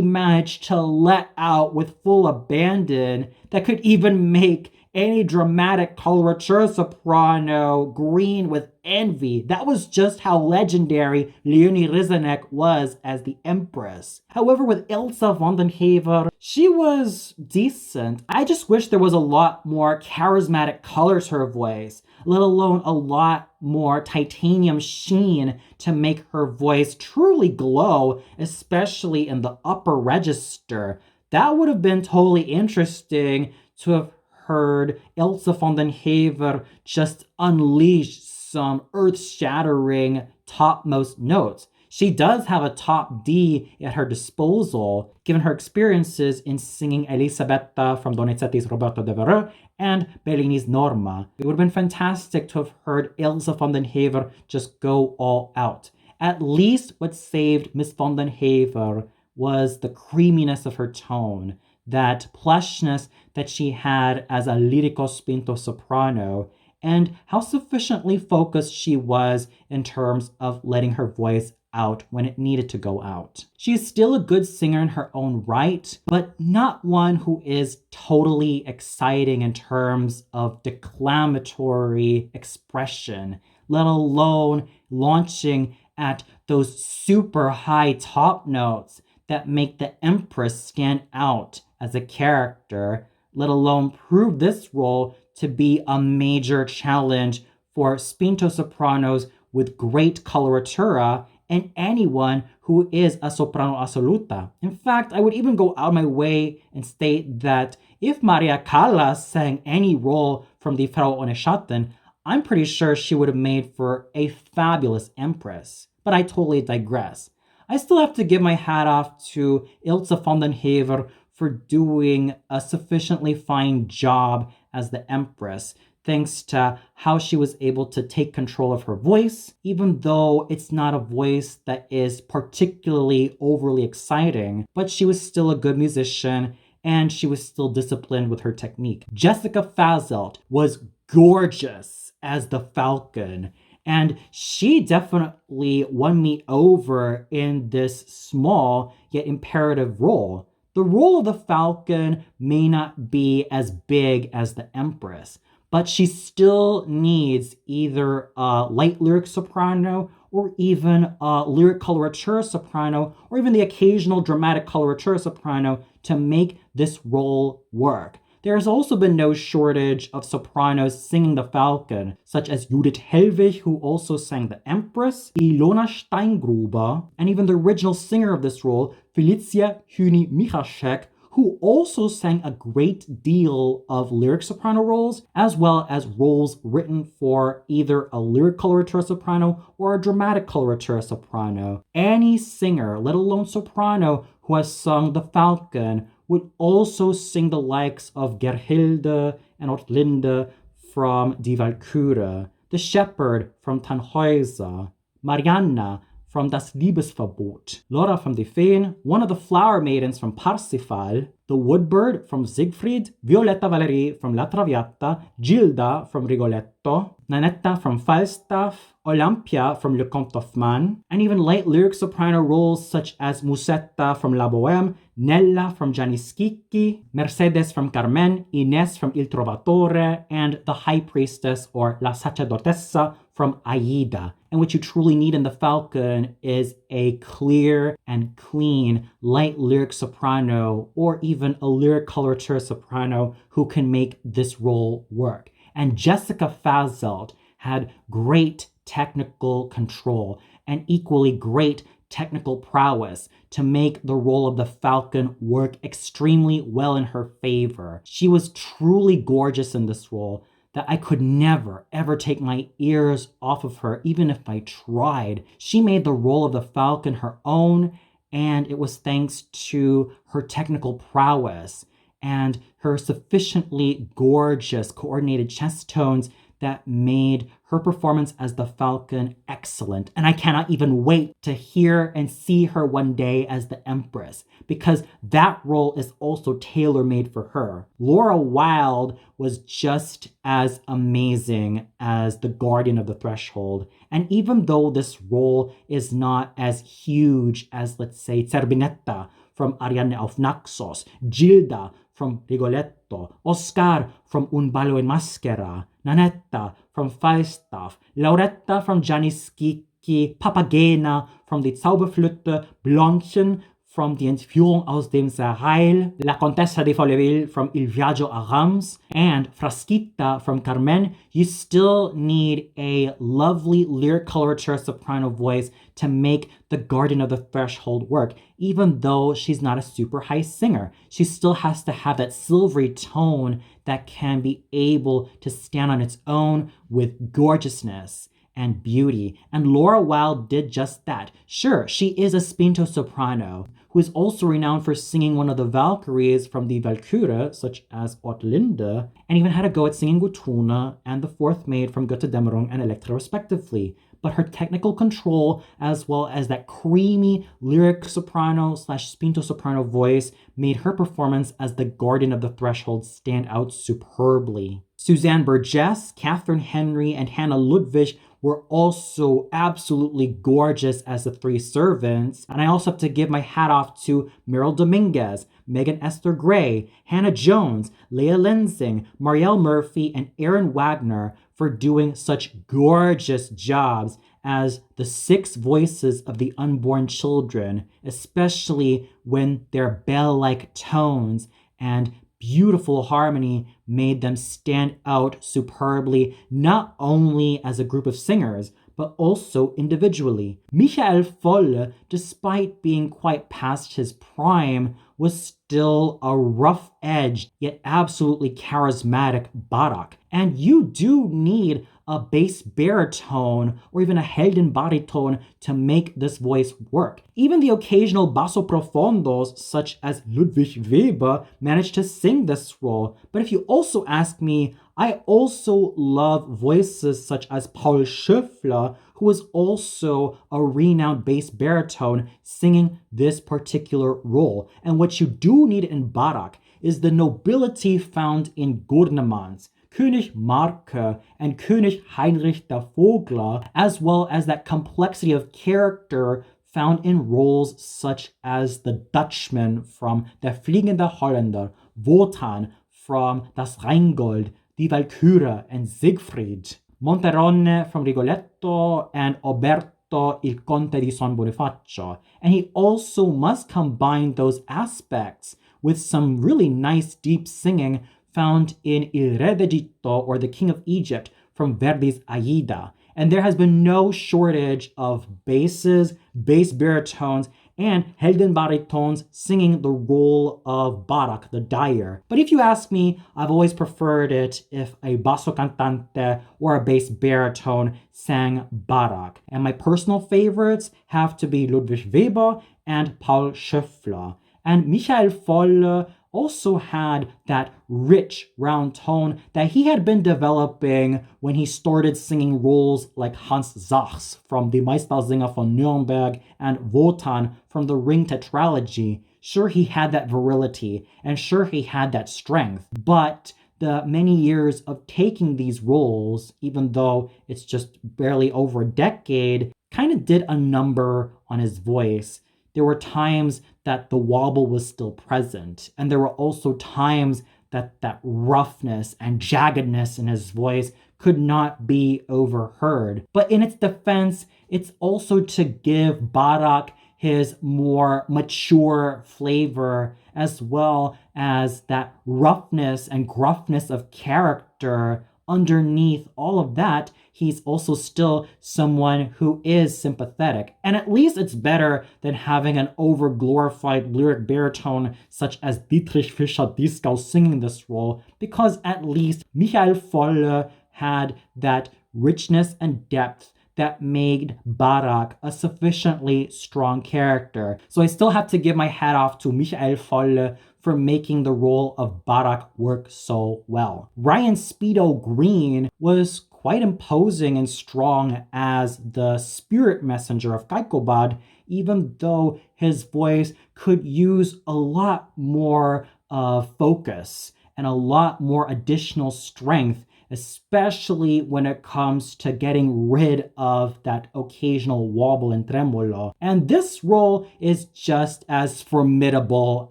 managed to let out with full abandon that could even make any dramatic coloratura soprano green with envy. That was just how legendary Leonie Rizek was as the Empress. However, with Elsa von den Hever, she was decent. I just wish there was a lot more charismatic color to her voice, let alone a lot more titanium sheen to make her voice truly glow, especially in the upper register. That would have been totally interesting to have heard Elsa von den Hever just unleash some earth-shattering topmost notes. She does have a top D at her disposal, given her experiences in singing Elisabetta from Donizetti's Roberto de Vereux and Bellini's Norma. It would have been fantastic to have heard Elsa von den Hever just go all out. At least what saved Miss von den Hever was the creaminess of her tone, that plushness that she had as a lirico spinto soprano, and how sufficiently focused she was in terms of letting her voice out when it needed to go out. She is still a good singer in her own right, but not one who is totally exciting in terms of declamatory expression, let alone launching at those super high top notes that make the Empress stand out as a character, let alone prove this role to be a major challenge for spinto sopranos with great coloratura and anyone who is a soprano assoluta. In fact, I would even go out of my way and state that if Maria Callas sang any role from Die Frau Ohne Schatten, I'm pretty sure she would have made for a fabulous Empress. But I totally digress. I still have to give my hat off to Ilse von den Hever for doing a sufficiently fine job as the Empress, thanks to how she was able to take control of her voice, even though it's not a voice that is particularly overly exciting, but she was still a good musician and she was still disciplined with her technique. Jessica Fazelt was gorgeous as the Falcon, and she definitely won me over in this small yet imperative role. The role of the Falcon may not be as big as the Empress, but she still needs either a light lyric soprano or even a lyric coloratura soprano or even the occasional dramatic coloratura soprano to make this role work. There has also been no shortage of sopranos singing the Falcon, such as Judith Hellwig, who also sang the Empress, Ilona Steingruber, and even the original singer of this role, Felicia Hüni-Michaszek, who also sang a great deal of lyric soprano roles, as well as roles written for either a lyric coloratura soprano or a dramatic coloratura soprano. Any singer, let alone soprano, who has sung the Falcon would also sing the likes of Gerhilde and Ortlinde from Die Walküre, the Shepherd from Tannhäuser, Marianna from Das Liebesverbot, Laura from Die Feen, one of the flower maidens from Parsifal, the Woodbird from Siegfried, Violetta Valerie from La Traviata, Gilda from Rigoletto, Nanetta from Falstaff, Olympia from Le Comte of Man, and even light lyric soprano roles such as Musetta from La Bohème, Nella from Gianni Schicchi, Mercedes from Carmen, Ines from Il Trovatore, and the High Priestess or La Sacerdotessa from Aida. And what you truly need in the falcon is a clear and clean light lyric soprano, or even a lyric coloratura soprano who can make this role work. And Jessica Fazelt had great technical control and equally great technical prowess to make the role of the Falcon work extremely well in her favor. She was truly gorgeous in this role that I could never, ever take my ears off of her, even if I tried. She made the role of the Falcon her own, and it was thanks to her technical prowess and her sufficiently gorgeous coordinated chest tones that made her performance as the Falcon excellent. And I cannot even wait to hear and see her one day as the Empress, because that role is also tailor-made for her. Laura Wilde was just as amazing as the Guardian of the Threshold. And even though this role is not as huge as, let's say, Zerbinetta from Ariadne auf Naxos, Gilda from Rigoletto, Oscar from Un ballo in maschera, Nanetta from Falstaff, Lauretta from Gianni Schicchi, Papagena from Die Zauberflöte, Blondchen from Die Entführung aus dem Serail, La Contessa de Folleville from Il Viaggio a Reims, and Frasquita from Carmen, you still need a lovely lyric coloratura soprano voice to make the Guardian of the Threshold work. Even though she's not a super high singer, she still has to have that silvery tone that can be able to stand on its own with gorgeousness and beauty. And Laura Wilde did just that. Sure, she is a spinto soprano, who is also renowned for singing one of the Valkyries from the Walküre, such as Ortlinde, and even had a go at singing Gutrune and the fourth maid from Götterdämmerung and Elektra respectively. But her technical control, as well as that creamy lyric soprano / spinto soprano voice, made her performance as the Guardian of the Threshold stand out superbly. Suzanne Burgess, Catherine Henry, and Hannah Ludwig were also absolutely gorgeous as the three servants. And I also have to give my hat off to Meryl Dominguez, Megan Esther Gray, Hannah Jones, Leah Lensing, Marielle Murphy, and Erin Wagner for doing such gorgeous jobs as the six voices of the unborn children, especially when their bell-like tones and beautiful harmony made them stand out superbly, not only as a group of singers, but also individually. Michael Folle, despite being quite past his prime, was still a rough-edged, yet absolutely charismatic barak. And you do need a bass baritone or even a Heldenbariton to make this voice work. Even the occasional basso profondos, such as Ludwig Weber, managed to sing this role. But if you also ask me, I also love voices such as Paul Schöffler, who is also a renowned bass baritone singing this particular role. And what you do need in barak is the nobility found in Gurnemanns, König Marke, and König Heinrich der Vogler, as well as that complexity of character found in roles such as the Dutchman from Der Fliegende Holländer, Wotan from Das Rheingold, Die Walküre, and Siegfried, Monterone from Rigoletto, and Oberto il Conte di San Bonifacio. And he also must combine those aspects with some really nice deep singing found in Il Re d'Egitto, or the King of Egypt, from Verdi's Aida. And there has been no shortage of basses, bass baritones, and Heldenbaritones singing the role of Barak, the Dyer. But if you ask me, I've always preferred it if a basso cantante or a bass baritone sang Barak. And my personal favorites have to be Ludwig Weber and Paul Schöffler. And Michael Folle also had that rich, round tone that he had been developing when he started singing roles like Hans Sachs from the Meistersinger von Nürnberg and Wotan from the Ring tetralogy. Sure, he had that virility, and sure, he had that strength, but the many years of taking these roles, even though it's just barely over a decade, kind of did a number on his voice. There were times that the wobble was still present, and there were also times that roughness and jaggedness in his voice could not be overheard. But in its defense, it's also to give Barak his more mature flavor, as well as that roughness and gruffness of character. Underneath all of that, he's also still someone who is sympathetic. And at least it's better than having an over-glorified lyric baritone such as Dietrich Fischer-Dieskau singing this role, because at least Michael Volle had that richness and depth that made Barak a sufficiently strong character. So I still have to give my hat off to Michael Volle for making the role of Barak work so well. Ryan Speedo Green was quite imposing and strong as the spirit messenger of Kaikobad, even though his voice could use a lot more focus and a lot more additional strength, especially when it comes to getting rid of that occasional wobble and tremolo. And this role is just as formidable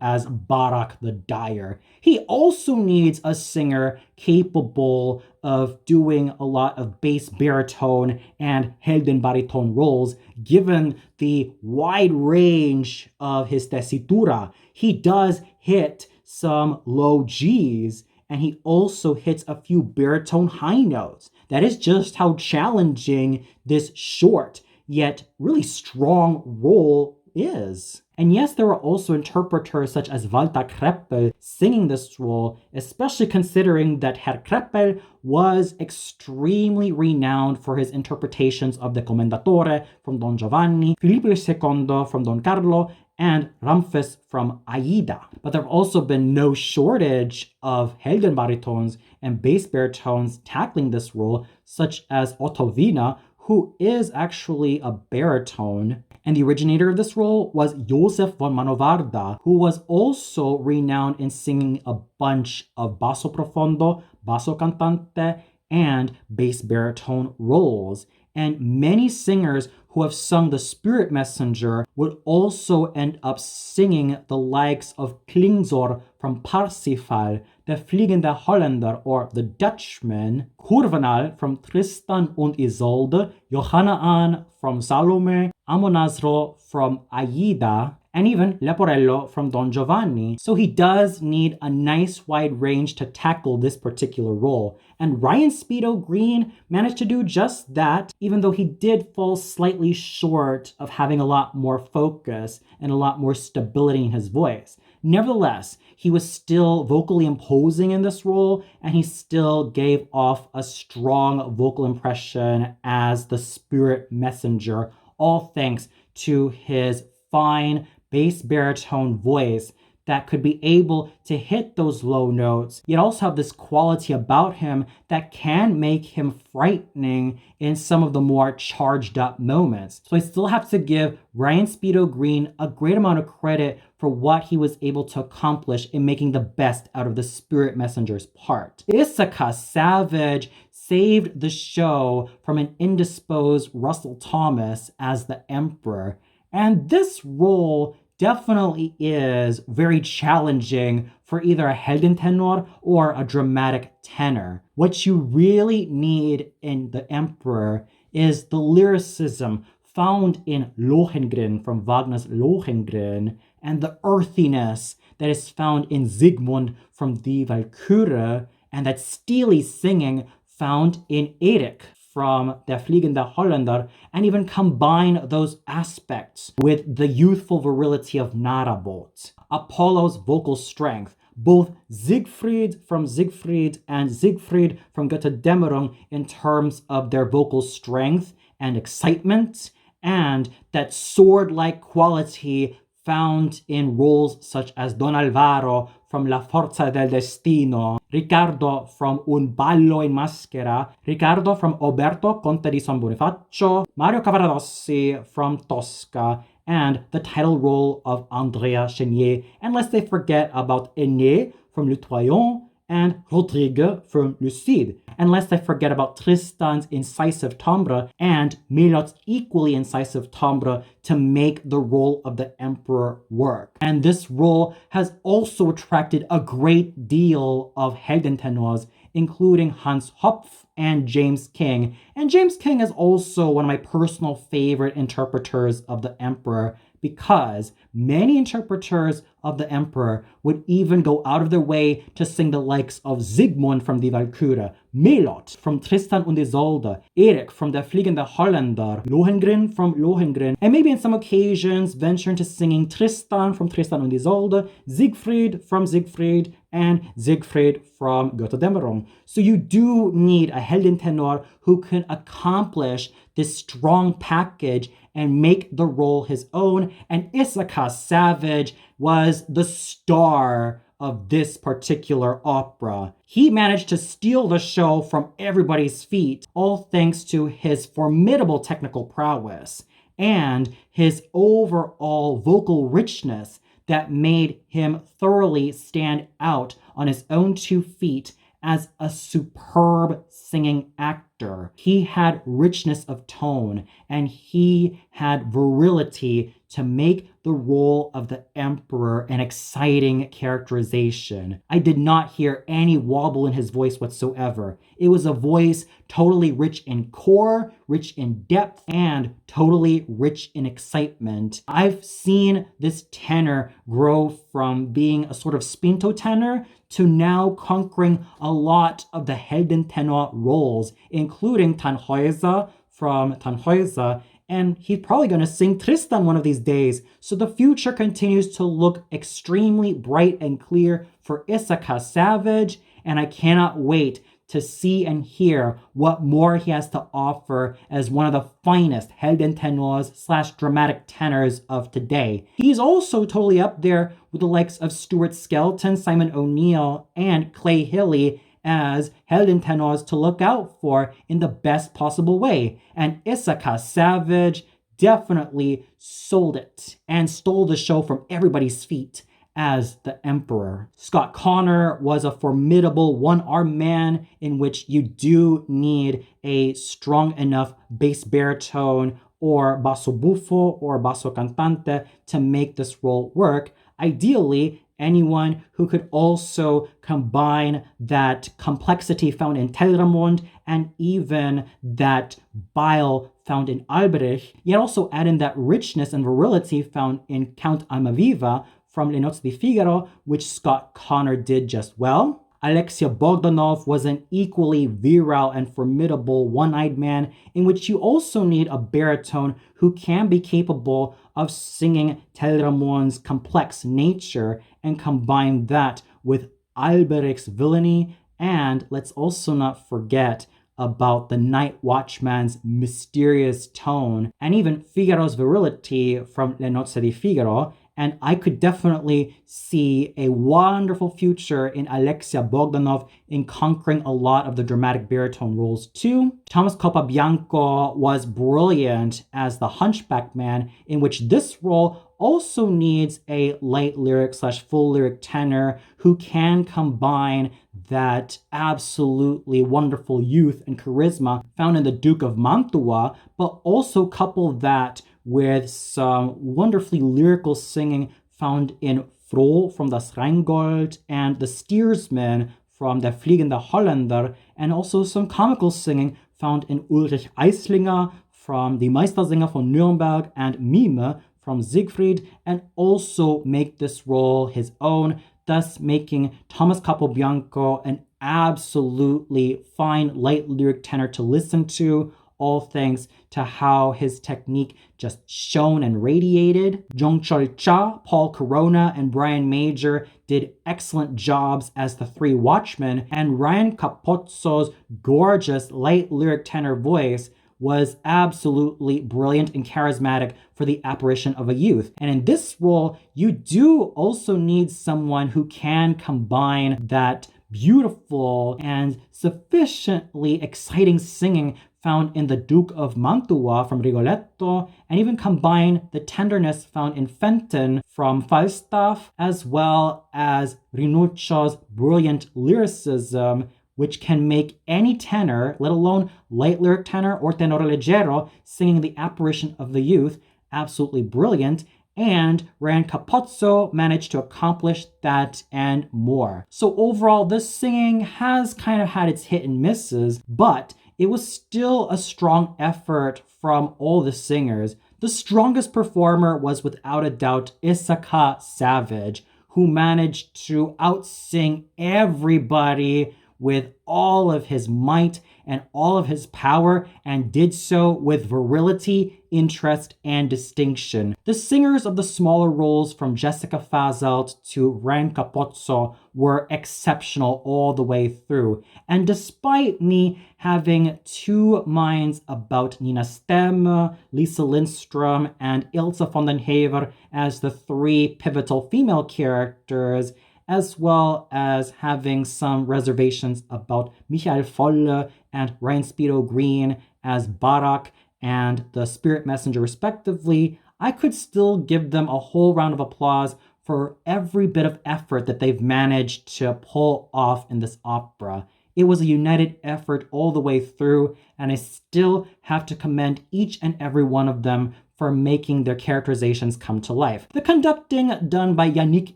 as Barak the Dyer. He also needs a singer capable of doing a lot of bass baritone and Heldenbariton roles, given the wide range of his tessitura. He does hit some low Gs, and he also hits a few baritone high notes. That is just how challenging this short, yet really strong role is. And yes, there are also interpreters such as Walter Kreppel singing this role, especially considering that Herr Kreppel was extremely renowned for his interpretations of the Commendatore from Don Giovanni, Filippo II from Don Carlo, and Ramfis from Aida. But there have also been no shortage of Heldenbaritones and bass baritones tackling this role, such as Otto Wiener, who is actually a baritone. And the originator of this role was Josef von Manovarda, who was also renowned in singing a bunch of basso profondo, basso cantante, and bass baritone roles. And many singers who have sung the Spirit Messenger would also end up singing the likes of Klingsor from Parsifal, Der Fliegende Holländer or The Dutchman, Kurvenal from Tristan und Isolde, Johanna Ann from Salome, Amonasro from Aida, and even Leporello from Don Giovanni. So he does need a nice wide range to tackle this particular role. And Ryan Speedo Green managed to do just that, even though he did fall slightly short of having a lot more focus and a lot more stability in his voice. Nevertheless, he was still vocally imposing in this role, and he still gave off a strong vocal impression as the spirit messenger, all thanks to his fine bass baritone voice that could be able to hit those low notes, yet also have this quality about him that can make him frightening in some of the more charged up moments. So I still have to give Ryan Speedo Green a great amount of credit for what he was able to accomplish in making the best out of the Spirit Messenger's part. Issachar Savage saved the show from an indisposed Russell Thomas as the Emperor, and this role definitely is very challenging for either a Heldentenor or a dramatic tenor. What you really need in the Emperor is the lyricism found in Lohengrin from Wagner's Lohengrin, and the earthiness that is found in Sigmund from Die Walküre, and that steely singing found in Erik from Der Fliegende Holländer, and even combine those aspects with the youthful virility of Narabot. Apollo's vocal strength, both Siegfried from Siegfried and Siegfried from Götterdämmerung in terms of their vocal strength and excitement, and that sword-like quality found in roles such as Don Alvaro from La Forza del Destino, Riccardo from Un ballo in maschera, Riccardo from Oberto, Conte di San Bonifacio, Mario Cavaradossi from Tosca, and the title role of Andrea Chenier, and lest they forget about Aîné from Le Troyon, and Rodrigue from Le Cid. And lest I forget about Tristan's incisive timbre and Melot's equally incisive timbre to make the role of the emperor work. And this role has also attracted a great deal of Heldentenors, including Hans Hopf and James King. And James King is also one of my personal favorite interpreters of the emperor, because many interpreters of the emperor would even go out of their way to sing the likes of Sigmund from Die Walküre, Melot from Tristan und Isolde, Erik from Der Fliegende Holländer, Lohengrin from Lohengrin, and maybe in some occasions venture into singing Tristan from Tristan und Isolde, Siegfried from Siegfried, and Siegfried from Götterdämmerung. So you do need a Heldentenor who can accomplish this strong package and make the role his own. And Issachar Savage was the star of this particular opera. He managed to steal the show from everybody's feet, all thanks to his formidable technical prowess and his overall vocal richness that made him thoroughly stand out on his own 2 feet as a superb singing actor. He had richness of tone, and he had virility to make the role of the emperor an exciting characterization. I did not hear any wobble in his voice whatsoever. It was a voice totally rich in core, rich in depth, and totally rich in excitement. I've seen this tenor grow from being a sort of spinto tenor to now conquering a lot of the Heldentenor roles, including Tannhäuser from Tannhäuser, and he's probably going to sing Tristan one of these days. So the future continues to look extremely bright and clear for Issachar Savage, and I cannot wait to see and hear what more he has to offer as one of the finest Heldentenors / dramatic tenors of today. He's also totally up there with the likes of Stuart Skelton, Simon O'Neill, and Clay Hilly as Heldentenors to look out for in the best possible way. And Issachar Savage definitely sold it and stole the show from everybody's feet as the emperor. Scott Connor was a formidable one-armed man in which you do need a strong enough bass baritone or basso buffo or basso cantante to make this role work. Ideally, anyone who could also combine that complexity found in Telramund and even that bile found in Albrecht, yet also add in that richness and virility found in Count Almaviva from Les Noces de Figaro, which Scott Connor did just well. Alexia Bogdanov was an equally virile and formidable one-eyed man in which you also need a baritone who can be capable of singing Telramund's complex nature and combine that with Albrecht's villainy. And let's also not forget about the night watchman's mysterious tone and even Figaro's virility from Les Noces de Figaro. And I could definitely see a wonderful future in Alexia Bogdanov in conquering a lot of the dramatic baritone roles too. Thomas Capobianco was brilliant as the Hunchback Man, in which this role also needs a light lyric / full lyric tenor who can combine that absolutely wonderful youth and charisma found in the Duke of Mantua, but also couple that with some wonderfully lyrical singing found in Froh from Das Rheingold and the Steersman from Der Fliegende Holländer, and also some comical singing found in Ulrich Eislinger from Die Meistersinger von Nürnberg and Mime from Siegfried, and also make this role his own, thus making Thomas Capobianco an absolutely fine light lyric tenor to listen to, all thanks to how his technique just shone and radiated. Jong Chol Cha, Paul Corona, and Brian Major did excellent jobs as the three watchmen, and Ryan Capozzo's gorgeous light lyric tenor voice was absolutely brilliant and charismatic for the apparition of a youth. And in this role, you do also need someone who can combine that beautiful and sufficiently exciting singing found in the Duke of Mantua from Rigoletto, and even combine the tenderness found in Fenton from Falstaff, as well as Rinuccio's brilliant lyricism, which can make any tenor, let alone light lyric tenor or tenore leggero, singing the apparition of the youth, absolutely brilliant. And Ran Capozzo managed to accomplish that and more. So overall, this singing has kind of had its hit and misses, but it was still a strong effort from all the singers. The strongest performer was without a doubt Issachar Savage, who managed to outsing everybody with all of his might and all of his power, and did so with virility, interest, and distinction. The singers of the smaller roles, from Jessica Fazelt to Ran Capozzo, were exceptional all the way through. And despite me having two minds about Nina Stem, Lisa Lindstrom, and Ilse von den Hever as the three pivotal female characters, as well as having some reservations about Michael Folle and Ryan Speedo Green as Barak and the Spirit Messenger respectively, I could still give them a whole round of applause for every bit of effort that they've managed to pull off in this opera. It was a united effort all the way through, and I still have to commend each and every one of them for making their characterizations come to life. The conducting done by Yannick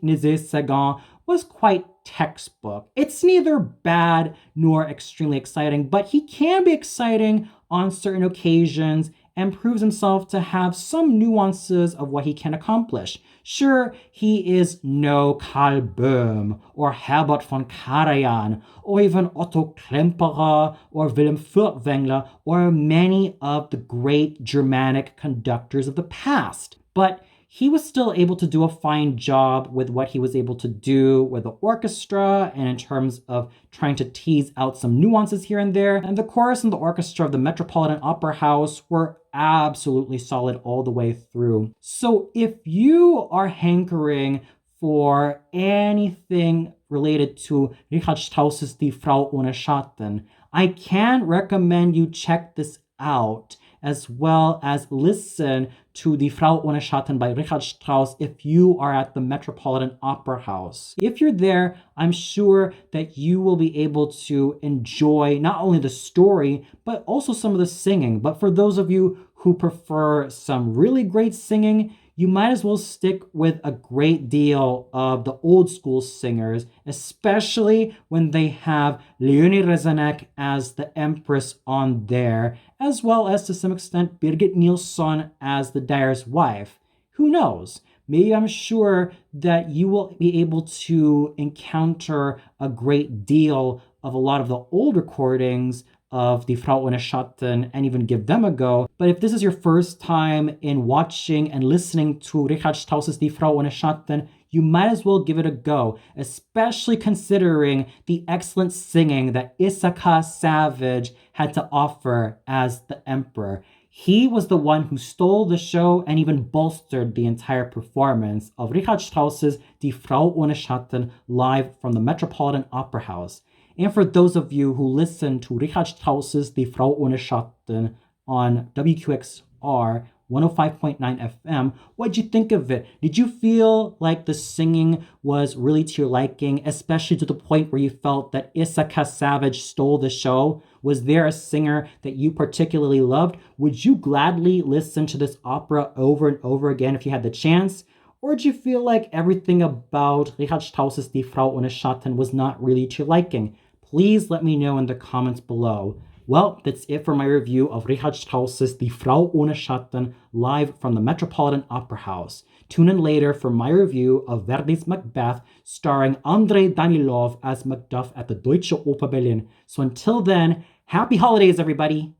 Nezet-Seguin was quite textbook. It's neither bad nor extremely exciting, but he can be exciting on certain occasions and proves himself to have some nuances of what he can accomplish. Sure, he is no Karl Böhm or Herbert von Karajan or even Otto Klemperer or Wilhelm Furtwängler or many of the great Germanic conductors of the past, but he was still able to do a fine job with what he was able to do with the orchestra and in terms of trying to tease out some nuances here and there. And the chorus and the orchestra of the Metropolitan Opera House were absolutely solid all the way through. So if you are hankering for anything related to Richard Strauss's Die Frau Ohne Schatten, I can recommend you check this out, as well as listen to Die Frau Ohne Schatten by Richard Strauss if you are at the Metropolitan Opera House. If you're there, I'm sure that you will be able to enjoy not only the story, but also some of the singing. But for those of you who prefer some really great singing, you might as well stick with a great deal of the old school singers, especially when they have Leonie Rezanek as the Empress on there, as well as to some extent Birgit Nilsson as the Dyer's wife. Who knows? Maybe I'm sure that you will be able to encounter a great deal of a lot of the old recordings of Die Frau Ohne Schatten and even give them a go. But if this is your first time in watching and listening to Richard Strauss's Die Frau Ohne Schatten, you might as well give it a go, especially considering the excellent singing that Issachar Savage had to offer as the Emperor. He was the one who stole the show and even bolstered the entire performance of Richard Strauss's Die Frau Ohne Schatten live from the Metropolitan Opera House. And for those of you who listen to Richard Strauss's Die Frau Ohne Schatten on WQXR 105.9 FM, what'd you think of it? Did you feel like the singing was really to your liking, especially to the point where you felt that Issachar Savage stole the show? Was there a singer that you particularly loved? Would you gladly listen to this opera over and over again if you had the chance? Or did you feel like everything about Richard Strauss's Die Frau Ohne Schatten was not really to your liking? Please let me know in the comments below. Well, that's it for my review of Richard Strauss's Die Frau Ohne Schatten live from the Metropolitan Opera House. Tune in later for my review of Verdi's Macbeth starring Andrei Danilov as Macduff at the Deutsche Oper Berlin. So until then, happy holidays, everybody!